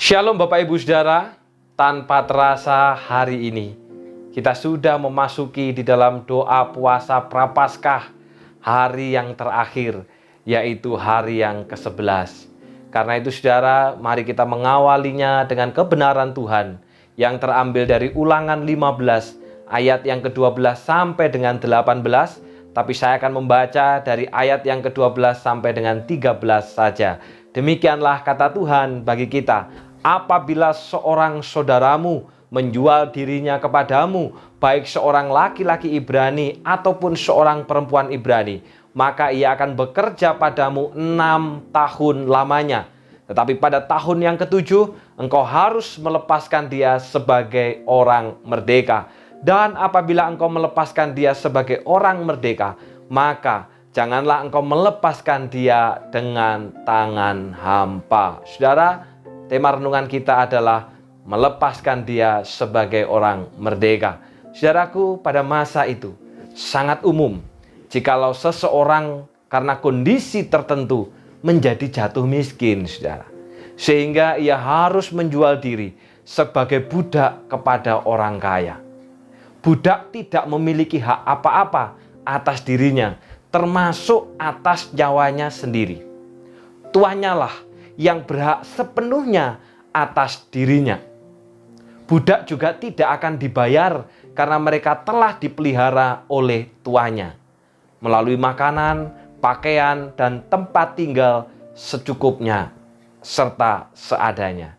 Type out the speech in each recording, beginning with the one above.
Shalom Bapak Ibu Saudara, tanpa terasa hari ini kita sudah memasuki di dalam doa puasa Prapaskah, hari yang terakhir, yaitu hari yang ke-11. Karena itu saudara, mari kita mengawalinya dengan kebenaran Tuhan yang terambil dari Ulangan 15 ayat yang ke-12 sampai dengan 18. Tapi saya akan membaca dari ayat yang ke-12 sampai dengan 13 saja. Demikianlah kata Tuhan bagi kita. Apabila seorang saudaramu menjual dirinya kepadamu, baik seorang laki-laki Ibrani ataupun seorang perempuan Ibrani, maka ia akan bekerja padamu 6 tahun lamanya. Tetapi pada tahun yang ke-7, engkau harus melepaskan dia sebagai orang merdeka. Dan apabila engkau melepaskan dia sebagai orang merdeka, maka janganlah engkau melepaskan dia dengan tangan hampa. Saudara, tema renungan kita adalah melepaskan dia sebagai orang merdeka. Saudaraku, pada masa itu sangat umum jikalau seseorang karena kondisi tertentu menjadi jatuh miskin, saudara. Sehingga ia harus menjual diri sebagai budak kepada orang kaya. Budak tidak memiliki hak apa-apa atas dirinya, termasuk atas nyawanya sendiri. Tuannya lah yang berhak sepenuhnya atas dirinya. Budak juga tidak akan dibayar karena mereka telah dipelihara oleh tuannya melalui makanan, pakaian, dan tempat tinggal secukupnya serta seadanya.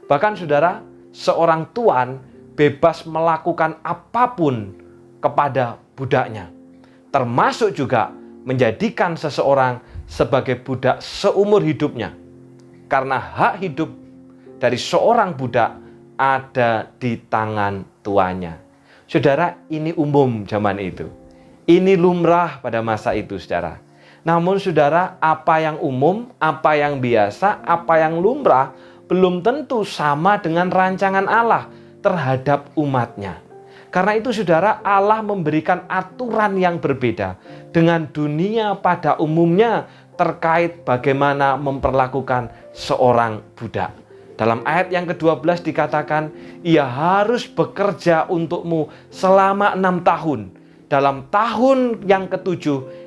Bahkan saudara, seorang tuan bebas melakukan apapun kepada budaknya, termasuk juga menjadikan seseorang sebagai budak seumur hidupnya. Karena hak hidup dari seorang budak ada di tangan tuannya. Saudara, ini umum zaman itu. Ini lumrah pada masa itu, saudara. Namun saudara, apa yang umum, apa yang biasa, apa yang lumrah, belum tentu sama dengan rancangan Allah terhadap umatnya. Karena itu saudara, Allah memberikan aturan yang berbeda dengan dunia pada umumnya terkait bagaimana memperlakukan seorang budak. Dalam ayat yang ke-12 dikatakan, ia harus bekerja untukmu selama 6 tahun. Dalam tahun yang ke-7,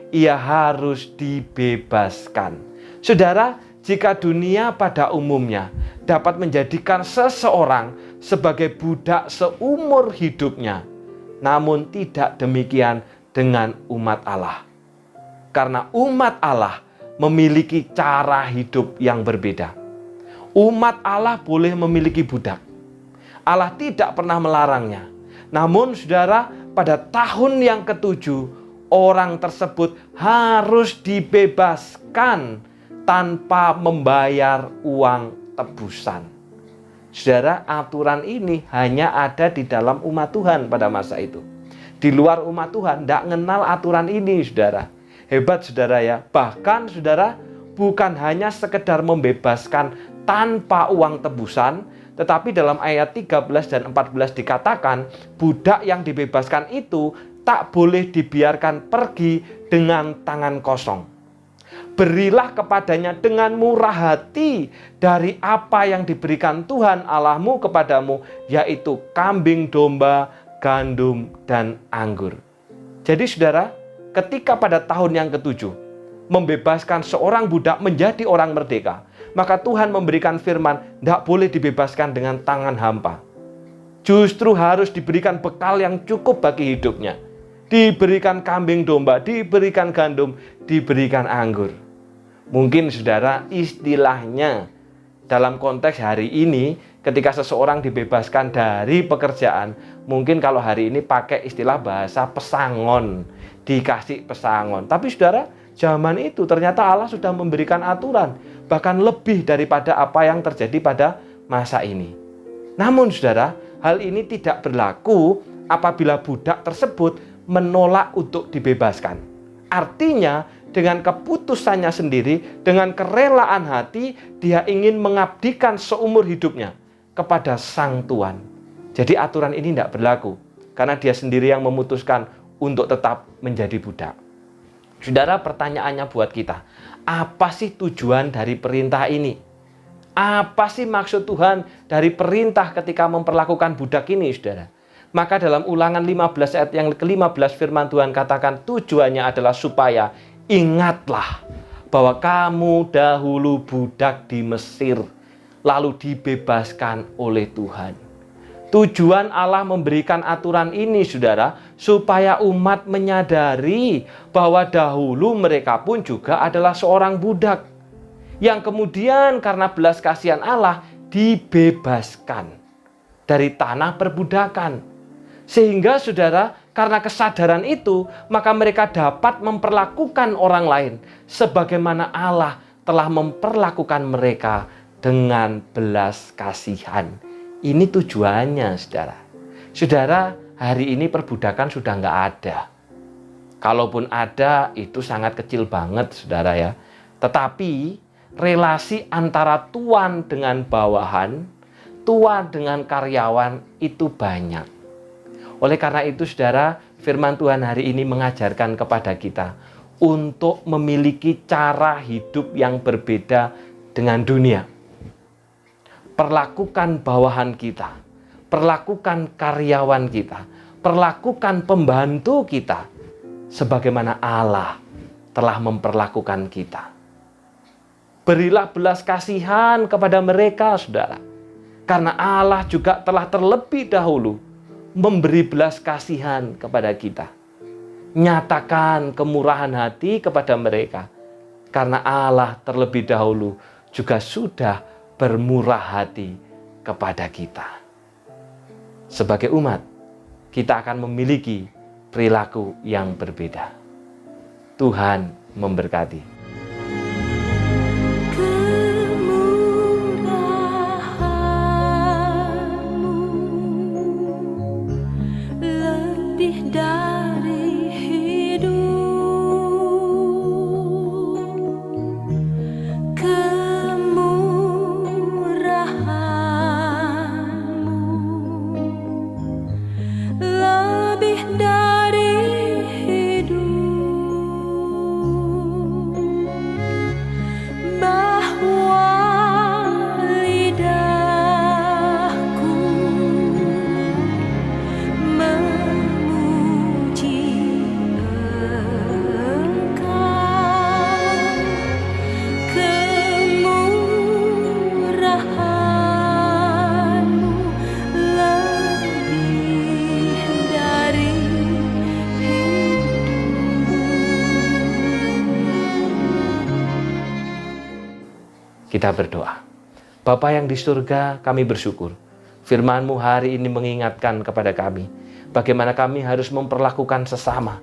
ia harus dibebaskan. Saudara, jika dunia pada umumnya dapat menjadikan seseorang sebagai budak seumur hidupnya, namun tidak demikian dengan umat Allah. Karena umat Allah memiliki cara hidup yang berbeda. Umat Allah boleh memiliki budak. Allah tidak pernah melarangnya. Namun saudara, pada tahun yang ke-7, orang tersebut harus dibebaskan tanpa membayar uang tebusan. Saudara, aturan ini hanya ada di dalam umat Tuhan pada masa itu. Di luar umat Tuhan tidak mengenal aturan ini, saudara. Hebat saudara ya. Bahkan saudara, bukan hanya sekedar membebaskan tanpa uang tebusan, tetapi dalam ayat 13 dan 14 dikatakan budak yang dibebaskan itu tak boleh dibiarkan pergi dengan tangan kosong. Berilah kepadanya dengan murah hati dari apa yang diberikan Tuhan Allahmu kepadamu, yaitu kambing domba, gandum, dan anggur. Jadi saudara, ketika pada tahun yang ke-7 membebaskan seorang budak menjadi orang merdeka, maka Tuhan memberikan firman, tidak boleh dibebaskan dengan tangan hampa. Justru harus diberikan bekal yang cukup bagi hidupnya. Diberikan kambing domba, diberikan gandum, diberikan anggur. Mungkin saudara, istilahnya dalam konteks hari ini, ketika seseorang dibebaskan dari pekerjaan, mungkin kalau hari ini pakai istilah bahasa pesangon, dikasih pesangon. Tapi saudara, zaman itu ternyata Allah sudah memberikan aturan, bahkan lebih daripada apa yang terjadi pada masa ini. Namun saudara, hal ini tidak berlaku apabila budak tersebut menolak untuk dibebaskan. Artinya, dengan keputusannya sendiri, dengan kerelaan hati, dia ingin mengabdikan seumur hidupnya kepada sang Tuan. Jadi aturan ini tidak berlaku, karena dia sendiri yang memutuskan untuk tetap menjadi budak. Saudara, pertanyaannya buat kita, apa sih tujuan dari perintah ini? Apa sih maksud Tuhan dari perintah ketika memperlakukan budak ini, saudara? Maka dalam Ulangan 15 ayat yang ke-15 firman Tuhan katakan tujuannya adalah supaya ingatlah bahwa kamu dahulu budak di Mesir, lalu dibebaskan oleh Tuhan. Tujuan Allah memberikan aturan ini, saudara, supaya umat menyadari bahwa dahulu mereka pun juga adalah seorang budak, yang kemudian karena belas kasihan Allah dibebaskan dari tanah perbudakan. Sehingga saudara, karena kesadaran itu, maka mereka dapat memperlakukan orang lain sebagaimana Allah telah memperlakukan mereka dengan belas kasihan. Ini tujuannya, saudara. Saudara, hari ini perbudakan sudah nggak ada. Kalaupun ada, itu sangat kecil banget, saudara ya. Tetapi relasi antara tuan dengan bawahan, tuan dengan karyawan itu banyak. Oleh karena itu, saudara, firman Tuhan hari ini mengajarkan kepada kita untuk memiliki cara hidup yang berbeda dengan dunia. Perlakukan bawahan kita, perlakukan karyawan kita, perlakukan pembantu kita sebagaimana Allah telah memperlakukan kita. Berilah belas kasihan kepada mereka, saudara, karena Allah juga telah terlebih dahulu memberi belas kasihan kepada kita. Nyatakan kemurahan hati kepada mereka, karena Allah terlebih dahulu juga sudah bermurah hati kepada kita. Sebagai umat, kita akan memiliki perilaku yang berbeda. Tuhan memberkati. Kita berdoa. Bapa yang di surga, kami bersyukur. Firman-Mu hari ini mengingatkan kepada kami bagaimana kami harus memperlakukan sesama.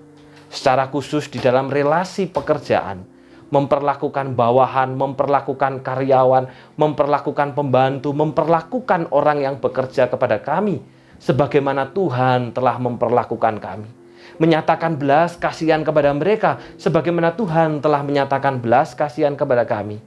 Secara khusus di dalam relasi pekerjaan, memperlakukan bawahan, memperlakukan karyawan, memperlakukan pembantu, memperlakukan orang yang bekerja kepada kami sebagaimana Tuhan telah memperlakukan kami. Menyatakan belas kasihan kepada mereka sebagaimana Tuhan telah menyatakan belas kasihan kepada kami.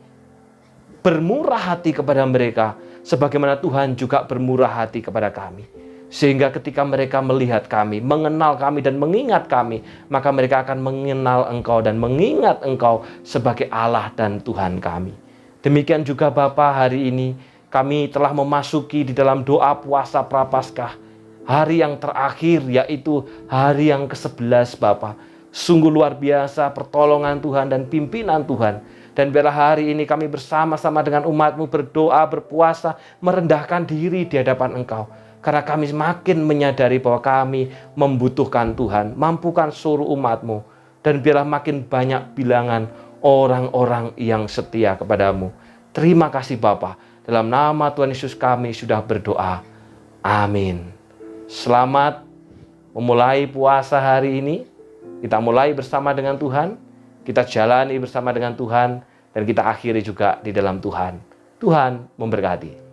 Bermurah hati kepada mereka sebagaimana Tuhan juga bermurah hati kepada kami. Sehingga ketika mereka melihat kami, mengenal kami dan mengingat kami, maka mereka akan mengenal Engkau dan mengingat Engkau sebagai Allah dan Tuhan kami. Demikian juga Bapa, hari ini kami telah memasuki di dalam doa puasa Prapaskah, hari yang terakhir, yaitu hari yang ke-11 Bapa. Sungguh luar biasa pertolongan Tuhan dan pimpinan Tuhan. Dan biarlah hari ini kami bersama-sama dengan umat-Mu berdoa, berpuasa, merendahkan diri di hadapan Engkau. Karena kami semakin menyadari bahwa kami membutuhkan Tuhan. Mampukan seluruh umat-Mu. Dan biarlah makin banyak bilangan orang-orang yang setia kepadamu. Terima kasih Bapa. Dalam nama Tuhan Yesus kami sudah berdoa. Amin. Selamat memulai puasa hari ini. Kita mulai bersama dengan Tuhan. Kita jalani bersama dengan Tuhan dan kita akhiri juga di dalam Tuhan. Tuhan memberkati.